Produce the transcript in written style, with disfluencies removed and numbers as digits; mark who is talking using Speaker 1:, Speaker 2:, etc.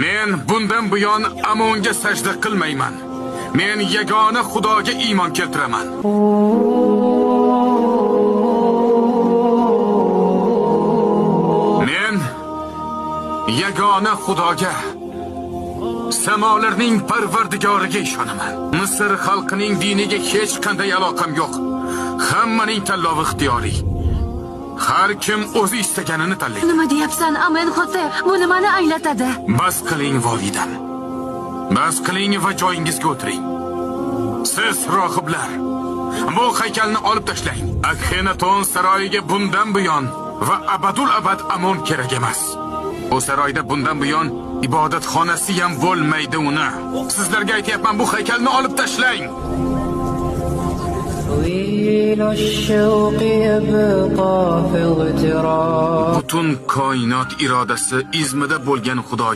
Speaker 1: Men bundan buyon Amonga sajda qilmayman. Men yagona Xudoga iymon keltiraman. Men yagona Xudoga, samolarning parvardigoriga ishonaman. Misr xalqining diniga hech qanday aloqam yo'q. Hammaning tanlovi ixtiyoriy. Har kim o'zi istaganini tanlaydi.
Speaker 2: Nima deyapsan, Amenhotep? Bu nimani anglatadi?
Speaker 1: Bas qiling, volidam. Bas qiling va joyingizga o'tiring. Siz rohiblar, bu haykalni olib tashlang. Akhenaton saroyiga bundan buyon va abadul abad Amon kerak emas. O saroyda bundan buyon ibodatxonasi ham bo'lmaydi uni. Sizlarga aytayapman, bu haykalni olib tashlang. Butun koinot irodasi izmida bo'lgan Xudoga